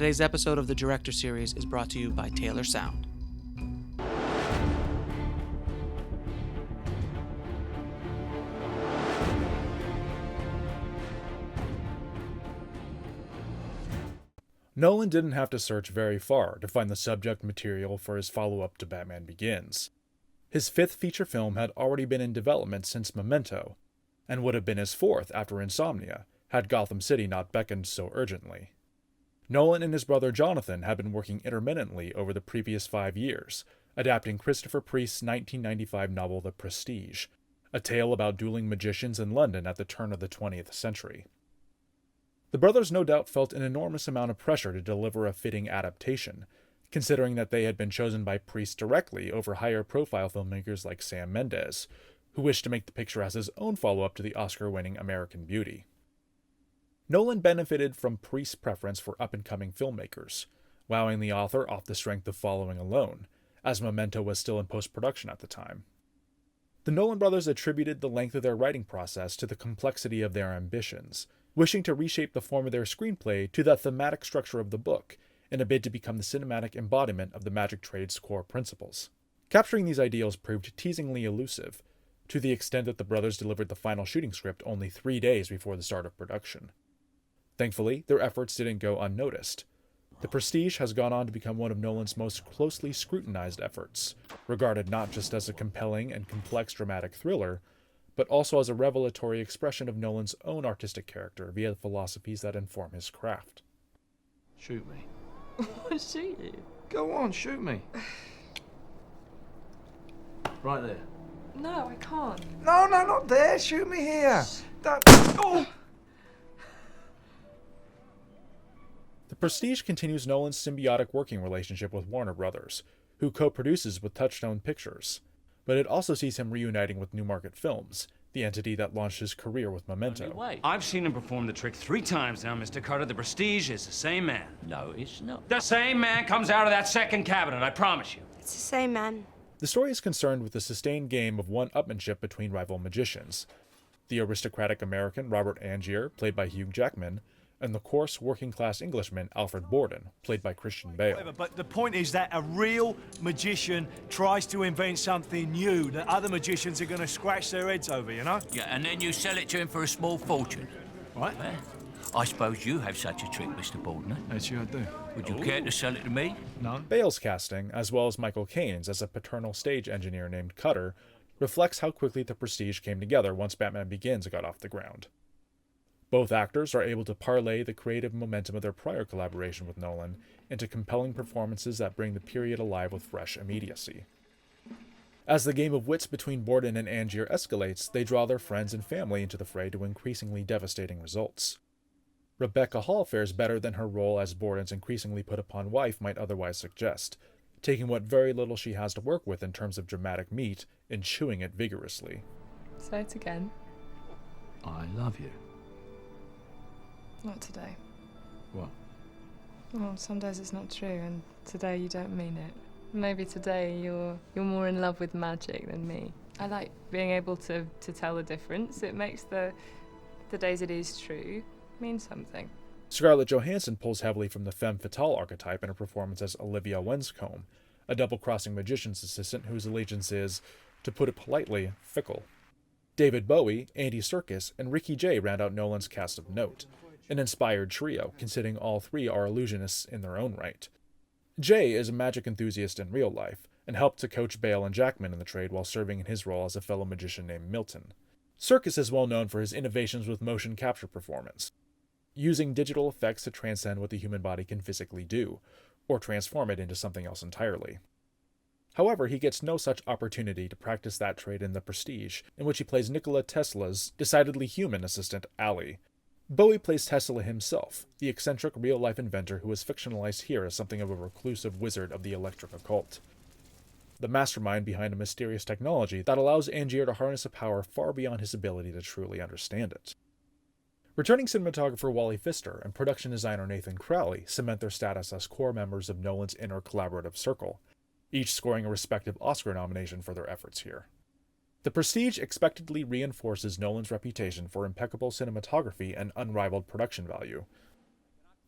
Today's episode of the Director Series is brought to you by Taylor Sound. Nolan didn't have to search very far to find the subject material for his follow-up to Batman Begins. His fifth feature film had already been in development since Memento, and would have been his fourth after Insomnia, had Gotham City not beckoned so urgently. Nolan and his brother Jonathan had been working intermittently over the previous 5 years, adapting Christopher Priest's 1995 novel The Prestige, a tale about dueling magicians in London at the turn of the 20th century. The brothers no doubt felt an enormous amount of pressure to deliver a fitting adaptation, considering that they had been chosen by Priest directly over higher-profile filmmakers like Sam Mendes, who wished to make the picture as his own follow-up to the Oscar-winning American Beauty. Nolan benefited from Priest's preference for up-and-coming filmmakers, wowing the author off the strength of Following alone, as Memento was still in post-production at the time. The Nolan brothers attributed the length of their writing process to the complexity of their ambitions, wishing to reshape the form of their screenplay to the thematic structure of the book, in a bid to become the cinematic embodiment of the magic trade's core principles. Capturing these ideals proved teasingly elusive, to the extent that the brothers delivered the final shooting script only 3 days before the start of production. Thankfully, their efforts didn't go unnoticed. The Prestige has gone on to become one of Nolan's most closely scrutinized efforts, regarded not just as a compelling and complex dramatic thriller, but also as a revelatory expression of Nolan's own artistic character via the philosophies that inform his craft. Shoot me. Shoot you? Go on, shoot me. Right there. No, I can't. No, not there. Shoot me here. Don't. Oh! The Prestige continues Nolan's symbiotic working relationship with Warner Brothers, who co-produces with TOUCHSTONE Pictures, but it also sees him reuniting with Newmarket Films, the entity that launched his career with Memento. I've seen him perform the trick 3 times now, Mr. Carter. The Prestige is the same man. No, it's not. The same man comes out of that second cabinet, I promise you. It's the same man. The story is concerned with the sustained game of one-upmanship between rival magicians. The aristocratic American Robert Angier, played by Hugh Jackman, and the coarse working-class Englishman Alfred Borden, played by Christian Bale. But the point is that a real magician tries to invent something new that other magicians are going to scratch their heads over, you know? Yeah, and then you sell it to him for a small fortune. Right? Eh? I suppose you have such a trick, Mr. Borden. Actually, I do. Would you care to sell it to me? No. Bale's casting, as well as Michael Caine's as a paternal stage engineer named Cutter, reflects how quickly the Prestige came together once Batman Begins got off the ground. Both actors are able to parlay the creative momentum of their prior collaboration with Nolan into compelling performances that bring the period alive with fresh immediacy. As the game of wits between Borden and Angier escalates, they draw their friends and family into the fray to increasingly devastating results. Rebecca Hall fares better than her role as Borden's increasingly put-upon wife might otherwise suggest, taking what very little she has to work with in terms of dramatic meat and chewing it vigorously. Say it again. I love you. Not today. What? Well, some days it's not true, and today you don't mean it. Maybe today you're more in love with magic than me. I like being able to tell the difference. It makes the days it is true mean something. Scarlett Johansson pulls heavily from the femme fatale archetype in her performance as Olivia Wenscombe, a double-crossing magician's assistant whose allegiance is, to put it politely, fickle. David Bowie, Andy Serkis, and Ricky Jay round out Nolan's cast of note, an inspired trio, considering all 3 are illusionists in their own right. Jay is a magic enthusiast in real life, and helped to coach Bale and Jackman in the trade while serving in his role as a fellow magician named Milton. Serkis is well known for his innovations with motion capture performance, using digital effects to transcend what the human body can physically do, or transform it into something else entirely. However, he gets no such opportunity to practice that trade in The Prestige, in which he plays Nikola Tesla's decidedly human assistant, Ali. Bowie plays Tesla himself, the eccentric real-life inventor who is fictionalized here as something of a reclusive wizard of the electric occult, the mastermind behind a mysterious technology that allows Angier to harness a power far beyond his ability to truly understand it. Returning cinematographer Wally Pfister and production designer Nathan Crowley cement their status as core members of Nolan's inner collaborative circle, each scoring a respective Oscar nomination for their efforts here. The Prestige expectedly reinforces Nolan's reputation for impeccable cinematography and unrivaled production value.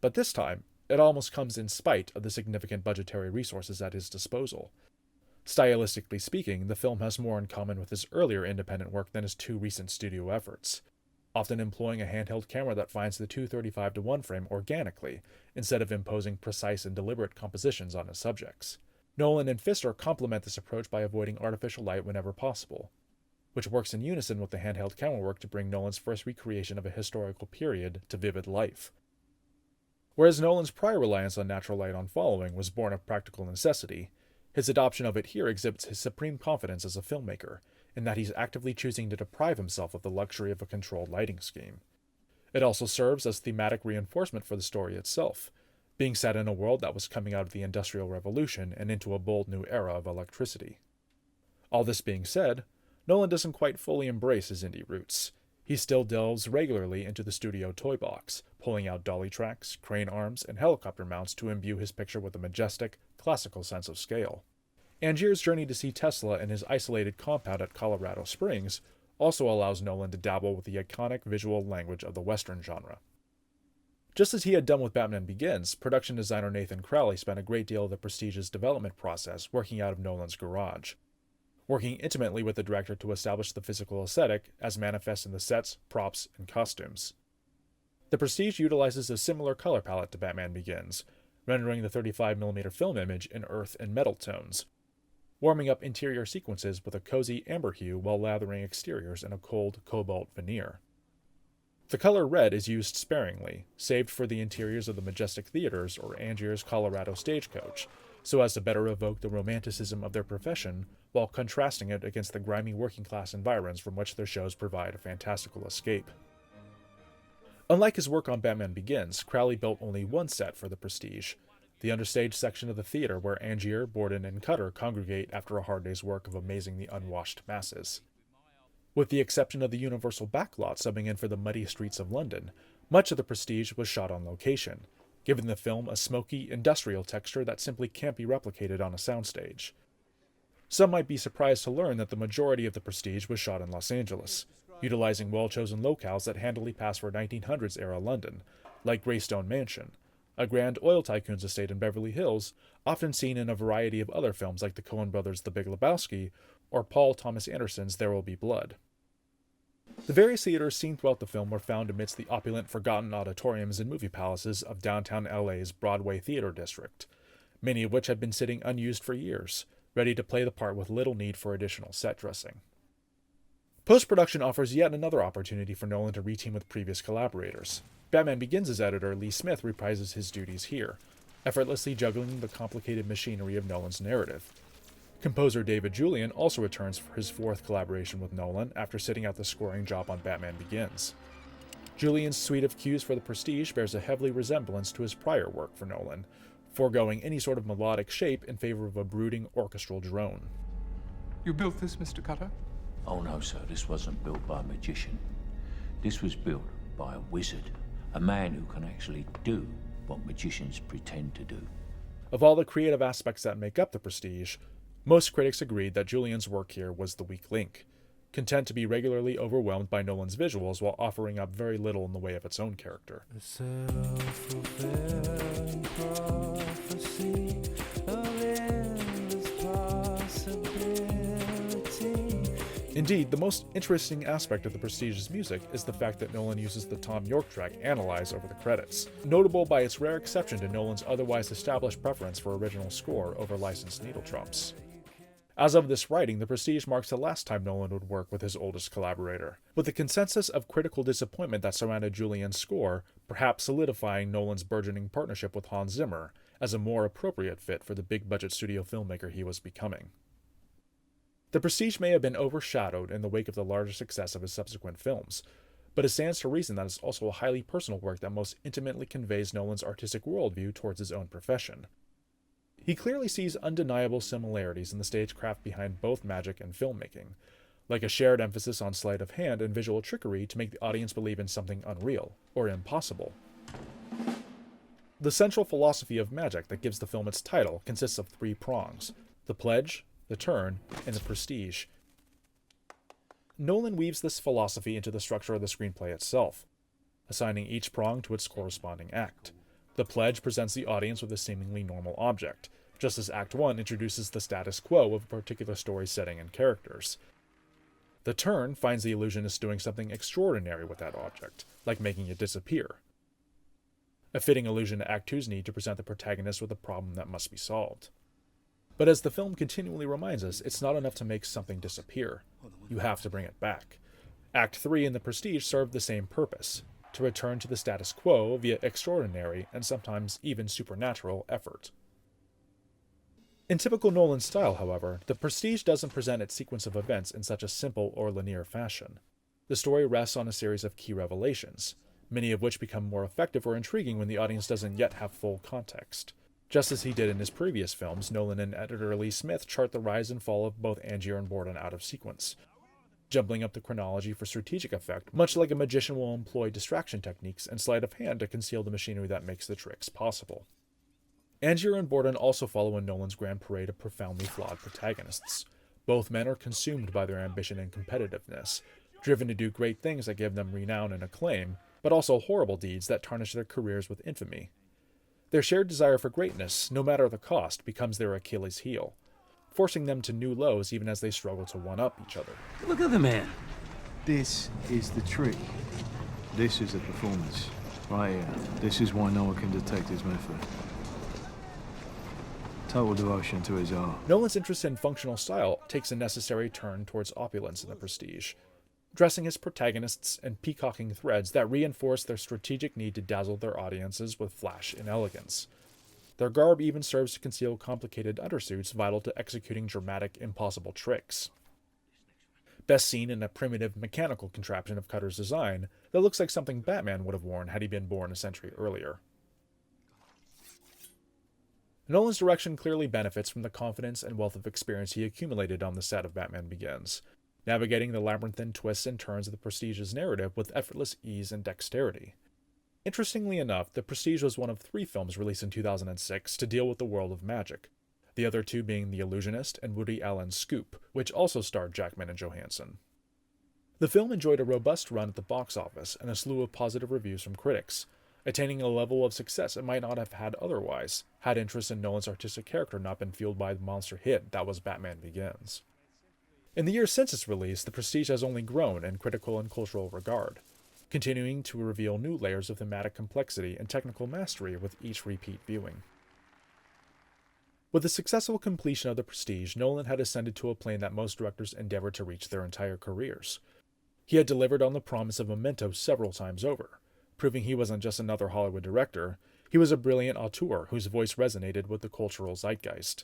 But this time, it almost comes in spite of the significant budgetary resources at his disposal. Stylistically speaking, the film has more in common with his earlier independent work than his two recent studio efforts, often employing a handheld camera that finds the 235:1 frame organically, instead of imposing precise and deliberate compositions on his subjects. Nolan and Pfister complement this approach by avoiding artificial light whenever possible, which works in unison with the handheld camera work to bring Nolan's first recreation of a historical period to vivid life. Whereas Nolan's prior reliance on natural light on following was born of practical necessity, his adoption of it here exhibits his supreme confidence as a filmmaker, in that he's actively choosing to deprive himself of the luxury of a controlled lighting scheme. It also serves as thematic reinforcement for the story itself, being set in a world that was coming out of the Industrial Revolution and into a bold new era of electricity. All this being said, Nolan doesn't quite fully embrace his indie roots. He still delves regularly into the studio toy box, pulling out dolly tracks, crane arms, and helicopter mounts to imbue his picture with a majestic, classical sense of scale. Angier's journey to see Tesla in his isolated compound at Colorado Springs also allows Nolan to dabble with the iconic visual language of the Western genre. Just as he had done with Batman Begins, production designer Nathan Crowley spent a great deal of the Prestige's development process working out of Nolan's garage, working intimately with the director to establish the physical aesthetic as manifest in the sets, props, and costumes. The Prestige utilizes a similar color palette to Batman Begins, rendering the 35mm film image in earth and metal tones, warming up interior sequences with a cozy amber hue while lathering exteriors in a cold cobalt veneer. The color red is used sparingly, saved for the interiors of the Majestic Theaters or Angier's Colorado Stagecoach, so as to better evoke the romanticism of their profession while contrasting it against the grimy working-class environs from which their shows provide a fantastical escape. Unlike his work on Batman Begins, Crowley built only one set for the Prestige, the understage section of the theater where Angier, Borden, and Cutter congregate after a hard day's work of amazing the unwashed masses. With the exception of the Universal backlot subbing in for the muddy streets of London, much of the Prestige was shot on location, giving the film a smoky, industrial texture that simply can't be replicated on a soundstage. Some might be surprised to learn that the majority of the Prestige was shot in Los Angeles, utilizing well-chosen locales that handily pass for 1900s-era London, like Greystone Mansion, a grand oil tycoon's estate in Beverly Hills, often seen in a variety of other films like the Coen brothers' The Big Lebowski, or Paul Thomas Anderson's There Will Be Blood. The various theaters seen throughout the film were found amidst the opulent, forgotten auditoriums and movie palaces of downtown LA's Broadway theater district, many of which had been sitting unused for years, ready to play the part with little need for additional set dressing. Post-production offers yet another opportunity for Nolan to reteam with previous collaborators. Batman Begins' editor Lee Smith reprises his duties here, effortlessly juggling the complicated machinery of Nolan's narrative. Composer David Julian also returns for his fourth collaboration with Nolan after sitting out the scoring job on Batman Begins. Julian's suite of cues for the Prestige bears a heavy resemblance to his prior work for Nolan, foregoing any sort of melodic shape in favor of a brooding orchestral drone. You built this, Mr. Cutter? Oh no, sir, this wasn't built by a magician. This was built by a wizard, a man who can actually do what magicians pretend to do. Of all the creative aspects that make up the Prestige, most critics agreed that Julian's work here was the weak link, content to be regularly overwhelmed by Nolan's visuals while offering up very little in the way of its own character. Indeed, the most interesting aspect of the Prestige's music is the fact that Nolan uses the Tom York track Analyze over the credits, notable by its rare exception to Nolan's otherwise established preference for original score over licensed needle trumps. As of this writing, the Prestige marks the last time Nolan would work with his oldest collaborator, with the consensus of critical disappointment that surrounded Julian's score perhaps solidifying Nolan's burgeoning partnership with Hans Zimmer as a more appropriate fit for the big-budget studio filmmaker he was becoming. The Prestige may have been overshadowed in the wake of the larger success of his subsequent films, but it stands to reason that it's also a highly personal work that most intimately conveys Nolan's artistic worldview towards his own profession. He clearly sees undeniable similarities in the stagecraft behind both magic and filmmaking, like a shared emphasis on sleight of hand and visual trickery to make the audience believe in something unreal, or impossible. The central philosophy of magic that gives the film its title consists of three prongs: the pledge, the turn, and the prestige. Nolan weaves this philosophy into the structure of the screenplay itself, assigning each prong to its corresponding act. The pledge presents the audience with a seemingly normal object, just as Act 1 introduces the status quo of a particular story setting and characters. The turn finds the illusionist doing something extraordinary with that object, like making it disappear. A fitting allusion to Act 2's need to present the protagonist with a problem that must be solved. But as the film continually reminds us, it's not enough to make something disappear. You have to bring it back. Act 3 and The Prestige serve the same purpose, to return to the status quo via extraordinary and sometimes even supernatural effort. In typical Nolan style, however, The Prestige doesn't present its sequence of events in such a simple or linear fashion. The story rests on a series of key revelations, many of which become more effective or intriguing when the audience doesn't yet have full context. Just as he did in his previous films, Nolan and editor Lee Smith chart the rise and fall of both Angier and Borden out of sequence, jumbling up the chronology for strategic effect, much like a magician will employ distraction techniques and sleight of hand to conceal the machinery that makes the tricks possible. Angier and Borden also follow in Nolan's grand parade of profoundly flawed protagonists. Both men are consumed by their ambition and competitiveness, driven to do great things that give them renown and acclaim, but also horrible deeds that tarnish their careers with infamy. Their shared desire for greatness, no matter the cost, becomes their Achilles heel, forcing them to new lows even as they struggle to one-up each other. Look at the man. This is the trick. This is the performance. Right here. This is why no one can detect his method. Total devotion to his art. Nolan's interest in functional style takes a necessary turn towards opulence in The Prestige, dressing his protagonists in peacocking threads that reinforce their strategic need to dazzle their audiences with flash and elegance. Their garb even serves to conceal complicated undersuits vital to executing dramatic, impossible tricks. Best seen in a primitive mechanical contraption of Cutter's design that looks like something Batman would have worn had he been born a century earlier. Nolan's direction clearly benefits from the confidence and wealth of experience he accumulated on the set of Batman Begins, navigating the labyrinthine twists and turns of The Prestige's narrative with effortless ease and dexterity. Interestingly enough, The Prestige was one of 3 films released in 2006 to deal with the world of magic, the other 2 being The Illusionist and Woody Allen's Scoop, which also starred Jackman and Johansson. The film enjoyed a robust run at the box office and a slew of positive reviews from critics, attaining a level of success it might not have had otherwise, had interest in Nolan's artistic character not been fueled by the monster hit that was Batman Begins. In the years since its release, The Prestige has only grown in critical and cultural regard, continuing to reveal new layers of thematic complexity and technical mastery with each repeat viewing. With the successful completion of The Prestige, Nolan had ascended to a plane that most directors endeavor to reach their entire careers. He had delivered on the promise of Memento several times over, proving he wasn't just another Hollywood director, he was a brilliant auteur whose voice resonated with the cultural zeitgeist.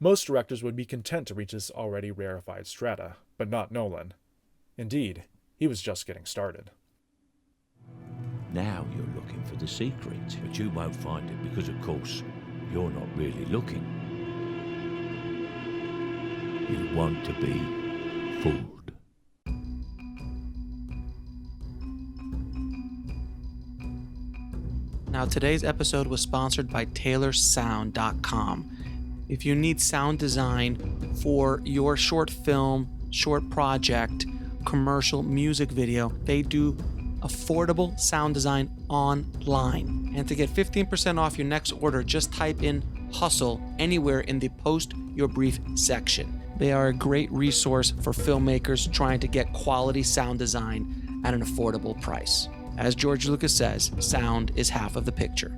Most directors would be content to reach this already rarefied strata, but not Nolan. Indeed, he was just getting started. Now you're looking for the secret, but you won't find it because, of course, you're not really looking. You want to be fooled. Now, today's episode was sponsored by TaylorSound.com. If you need sound design for your short film, short project, commercial, music video, they do affordable sound design online. And to get 15% off your next order, just type in HUSTLE anywhere in the Post Your Brief section. They are a great resource for filmmakers trying to get quality sound design at an affordable price. As George Lucas says, sound is half of the picture.